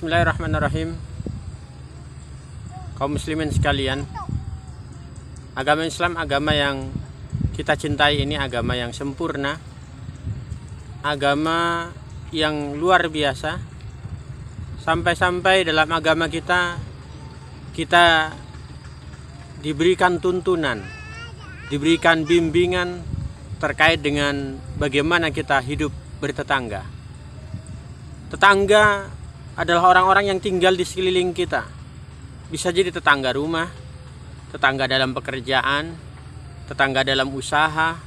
Bismillahirrahmanirrahim. Kaum muslimin sekalian, agama Islam, agama yang kita cintai ini agama yang sempurna, agama yang luar biasa. Sampai-sampai dalam agama kita diberikan tuntunan, diberikan bimbingan terkait dengan bagaimana kita hidup bertetangga. Tetangga adalah orang-orang yang tinggal di sekeliling kita. Bisa jadi tetangga rumah, tetangga dalam pekerjaan, tetangga dalam usaha,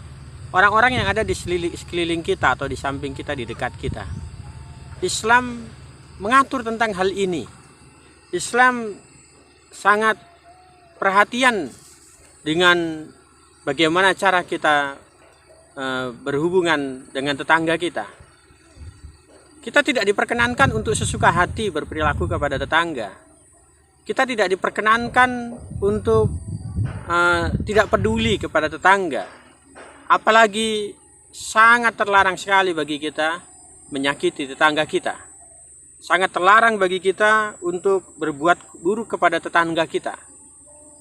orang-orang yang ada di sekeliling kita atau di samping kita, di dekat kita. Islam mengatur tentang hal ini. Islam sangat perhatian dengan bagaimana cara kita berhubungan dengan tetangga kita. Kita tidak diperkenankan untuk sesuka hati berperilaku kepada tetangga. Kita tidak diperkenankan untuk tidak peduli kepada tetangga. Apalagi sangat terlarang sekali bagi kita menyakiti tetangga kita. Sangat terlarang bagi kita untuk berbuat buruk kepada tetangga kita.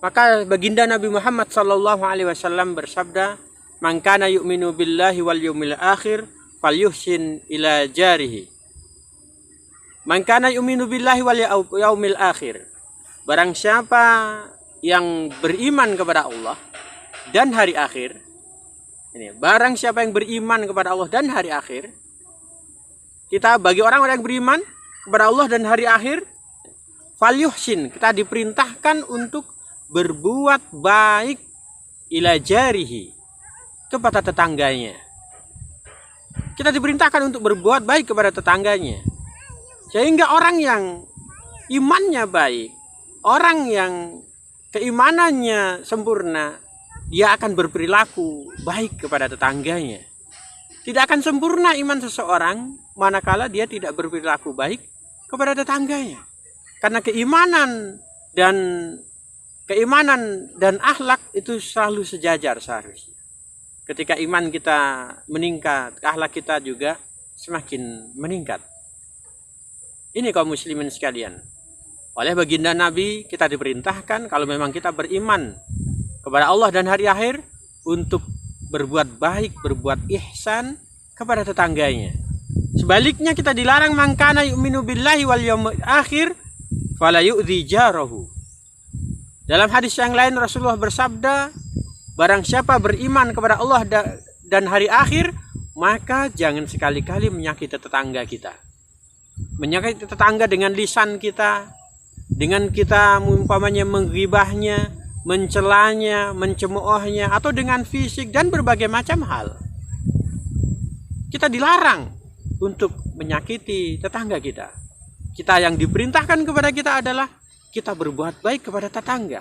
Maka baginda Nabi Muhammad SAW bersabda, "Man kana yu'minu billahi wal yawmil akhir falyuhsin ila jarihi." Man kana yu'minu billahi wal yawmil akhir. Barang siapa yang beriman kepada Allah dan hari akhir. Ini, barang siapa yang beriman kepada Allah dan hari akhir. Kita bagi orang-orang yang beriman kepada Allah dan hari akhir, falyuhsin, kita diperintahkan untuk berbuat baik ila jarihi, kepada tetangganya. Kita diperintahkan untuk berbuat baik kepada tetangganya. Sehingga orang yang imannya baik, orang yang keimanannya sempurna, dia akan berperilaku baik kepada tetangganya. Tidak akan sempurna iman seseorang manakala dia tidak berperilaku baik kepada tetangganya. Karena keimanan dan akhlak itu selalu sejajar seharusnya. Ketika iman kita meningkat, akhlak kita juga semakin meningkat. Ini kaum muslimin sekalian. Oleh baginda Nabi kita diperintahkan kalau memang kita beriman kepada Allah dan hari akhir untuk berbuat baik, berbuat ihsan kepada tetangganya. Sebaliknya kita dilarang, man kana yu'minu billahi wal yawmil akhir fala yu'dhi jarahu. Dalam hadis yang lain Rasulullah bersabda, barang siapa beriman kepada Allah dan hari akhir, maka jangan sekali-kali menyakiti tetangga kita. Menyakiti tetangga dengan lisan kita, dengan kita umpamanya menggibahnya, mencelanya, mencemoohnya, atau dengan fisik dan berbagai macam hal. Kita dilarang untuk menyakiti tetangga kita. Kita yang diperintahkan kepada kita adalah kita berbuat baik kepada tetangga.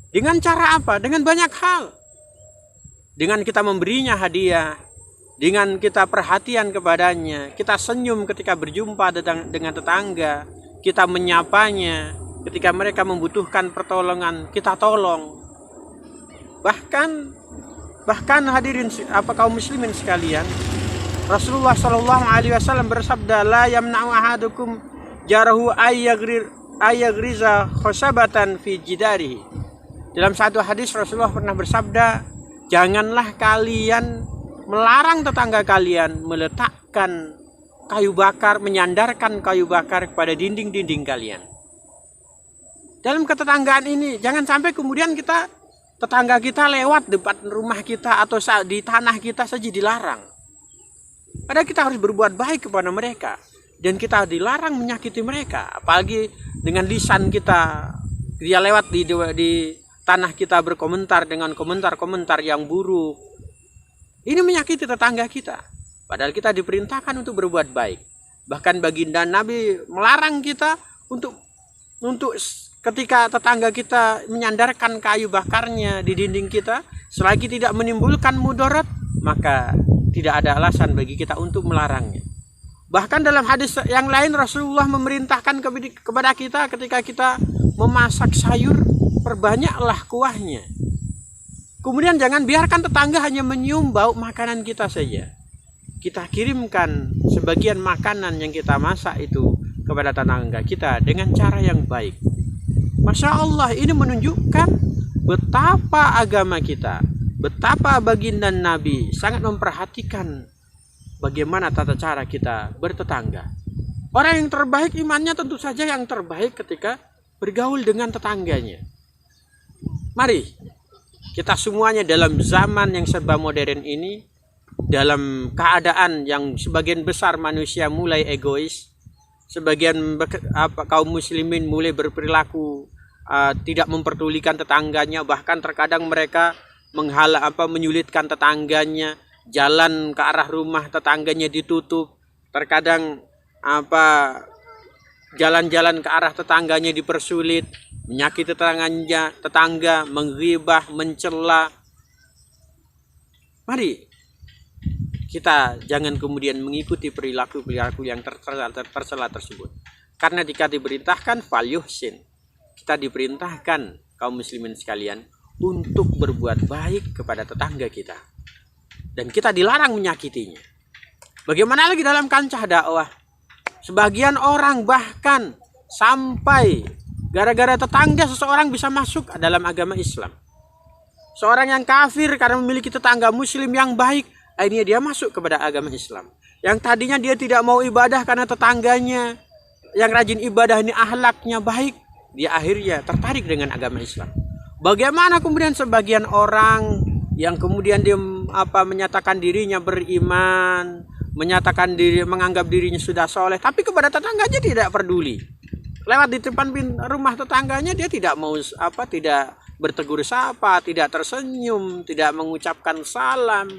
Dengan cara apa? Dengan banyak hal. Dengan kita memberinya hadiah, dengan kita perhatian kepadanya, kita senyum ketika berjumpa dengan tetangga, kita menyapanya, ketika mereka membutuhkan pertolongan, kita tolong. Bahkan hadirin kaum muslimin sekalian, Rasulullah SAW bersabda, la yamna'u ahadukum jarahu ayyagriza khosabatan fi jidarihi. Dalam satu hadis Rasulullah pernah bersabda, janganlah kalian melarang tetangga kalian meletakkan kayu bakar, menyandarkan kayu bakar kepada dinding-dinding kalian. Dalam ketetanggaan ini, jangan sampai kemudian tetangga kita lewat depan rumah kita atau di tanah kita saja dilarang. Padahal kita harus berbuat baik kepada mereka. Dan kita dilarang menyakiti mereka. Apalagi dengan lisan kita, dia lewat di tanah kita berkomentar dengan komentar-komentar yang buruk. Ini menyakiti tetangga kita. Padahal kita diperintahkan untuk berbuat baik. Bahkan baginda Nabi melarang kita untuk ketika tetangga kita menyandarkan kayu bakarnya di dinding kita, selagi tidak menimbulkan mudarat, maka tidak ada alasan bagi kita untuk melarangnya. Bahkan dalam hadis yang lain Rasulullah memerintahkan kepada kita ketika kita memasak sayur, perbanyaklah kuahnya. Kemudian jangan biarkan tetangga hanya menyium bau makanan kita saja. Kita kirimkan sebagian makanan yang kita masak itu kepada tetangga kita dengan cara yang baik. Masya Allah, ini menunjukkan betapa agama kita, betapa baginda Nabi sangat memperhatikan bagaimana tata cara kita bertetangga. Orang yang terbaik imannya tentu saja yang terbaik ketika bergaul dengan tetangganya. Mari kita semuanya dalam zaman yang serba modern ini, dalam keadaan yang sebagian besar manusia mulai egois, sebagian kaum muslimin mulai berperilaku tidak memperdulikan tetangganya, bahkan terkadang mereka menyulitkan tetangganya, jalan ke arah rumah tetangganya ditutup, terkadang jalan-jalan ke arah tetangganya dipersulit, menyakiti tetangga, menggibah, mencela. Mari kita jangan kemudian mengikuti perilaku-perilaku yang tercela tersebut. Karena jika diperintahkan falyuhsin, kita diperintahkan kaum muslimin sekalian untuk berbuat baik kepada tetangga kita, dan kita dilarang menyakitinya. Bagaimana lagi dalam kancah dakwah? Sebagian orang bahkan sampai gara-gara tetangga seseorang bisa masuk dalam agama Islam. Seorang yang kafir karena memiliki tetangga muslim yang baik, akhirnya dia masuk kepada agama Islam. Yang tadinya dia tidak mau ibadah karena tetangganya yang rajin ibadah ini akhlaknya baik, dia akhirnya tertarik dengan agama Islam. Bagaimana kemudian sebagian orang yang kemudian dia menyatakan dirinya beriman, menganggap dirinya sudah soleh, tapi kepada tetangganya tidak peduli. Lewat di depan rumah tetangganya dia tidak mau tidak bertegur sapa, tidak tersenyum, tidak mengucapkan salam.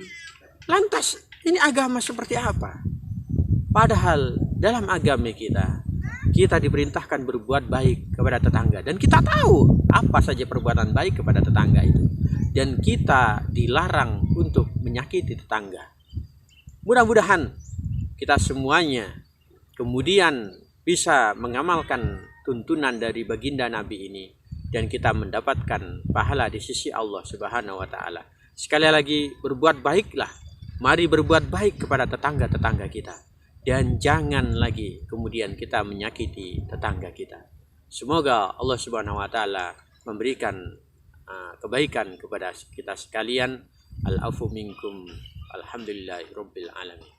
Lantas ini agama seperti apa? Padahal dalam agama kita diperintahkan berbuat baik kepada tetangga, dan kita tahu apa saja perbuatan baik kepada tetangga itu, dan kita dilarang untuk menyakiti tetangga. Mudah-mudahan kita semuanya kemudian bisa mengamalkan tuntunan dari baginda Nabi ini, dan kita mendapatkan pahala di sisi Allah Subhanahu wa taala. Sekali lagi, berbuat baiklah. Mari berbuat baik kepada tetangga-tetangga kita, dan jangan lagi kemudian kita menyakiti tetangga kita. Semoga Allah Subhanahu wa taala memberikan kebaikan kepada kita sekalian. Al-afu minkum. Alhamdulillahirabbil alamin.